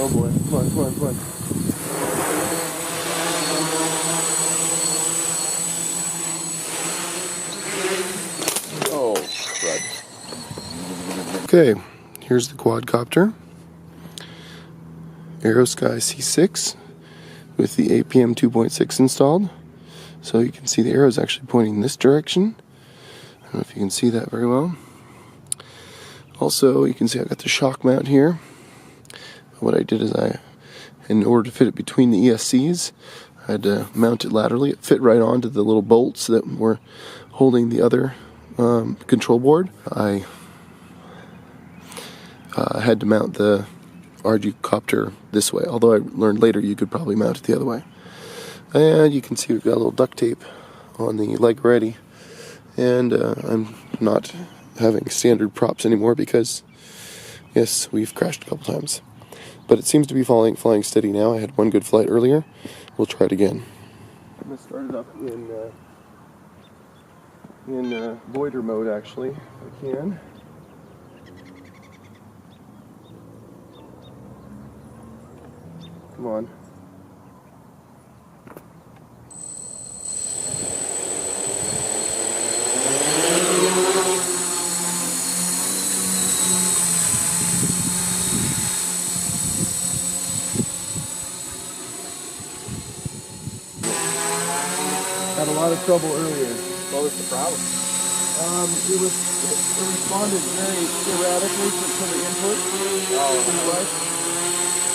Oh boy, come on, come on, come on. Oh, crud. Okay, here's the quadcopter. Aerosky C6 with the APM 2.6 installed. So you can see the arrow is actually pointing in this direction. I don't know if you can see that very well. Also, you can see I got the shock mount here. What I did is in order to fit it between the ESCs, I had to mount it laterally. It fit right onto the little bolts that were holding the other control board. I had to mount the RG-copter this way, although I learned later you could probably mount it the other way. And you can see we've got a little duct tape on the leg already. And I'm not having standard props anymore because, yes, we've crashed a couple times. But it seems to be flying steady now. I had one good flight earlier. We'll try it again. I'm going to start it up in loiter mode, actually, if I can. Come on. Had a lot of trouble earlier. What was the problem? It responded very erratically to the input.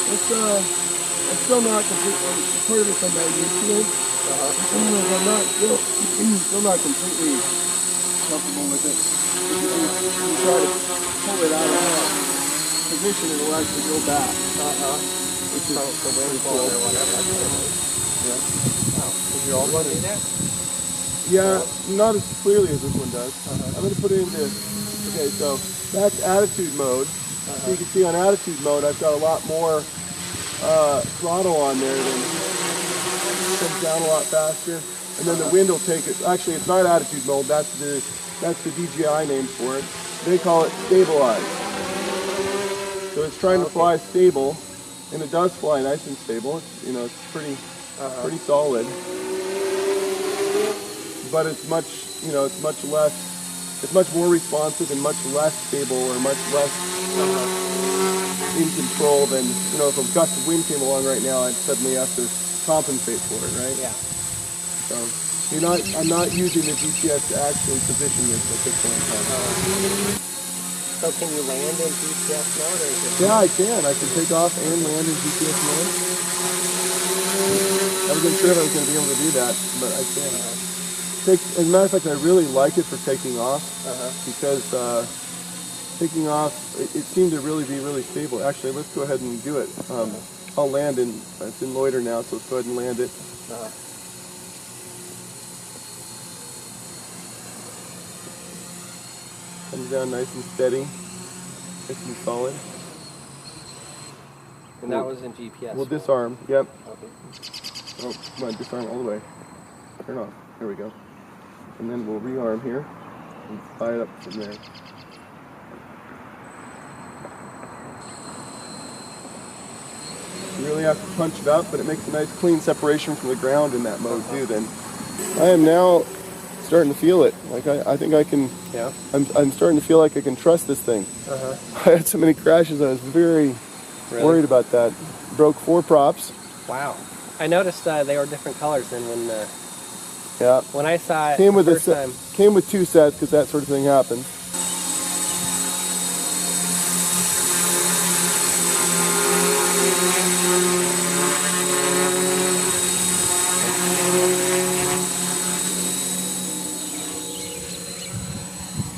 It's still not completely. Part of it's I'm not used to it. I'm not still not completely comfortable with it. If you try to pull it out of that position, it will actually go back. Which is the wind blowing or whatever. Yeah. Wow. Is your old one in that? Yeah, not as clearly as this one does. I'm going to put it into, okay, so that's attitude mode. So you can see on attitude mode I've got a lot more throttle on there, than it comes down a lot faster. And then the wind will take it, actually it's not attitude mode, that's the DJI name for it. They call it stabilize. So it's trying to fly stable, and it does fly nice and stable. It's, it's pretty solid. But it's much, it's much more responsive and much less stable, or much less in control than, if a gust of wind came along right now, I'd suddenly have to compensate for it, right? Yeah. So I'm not using the GPS to actually position this at this point in time. So can you land in GPS mode, or is it? Yeah, I can. I can take off and land in GPS mode. I wasn't sure if I was going to be able to do that, but I can. As a matter of fact, I really like it for taking off, because taking off, it seemed to really be really stable. Actually, let's go ahead and do it. I'll land it's in loiter now, so let's go ahead and land it. Comes down nice and steady, nice and solid. And that was in GPS. We'll disarm, yep. Okay. Oh, come on, disarm all the way. Turn off, there we go. And then we'll rearm here and fly it up from there. You really have to punch it up, but it makes a nice clean separation from the ground in that mode too. Then I am now starting to feel it. Like I think I can. Yeah. I'm starting to feel like I can trust this thing. I had so many crashes. I was very worried about that. Broke 4 props. Wow. I noticed they were different colors than when. Yeah. When I saw it came with the first time. Came with 2 sets because that sort of thing happens.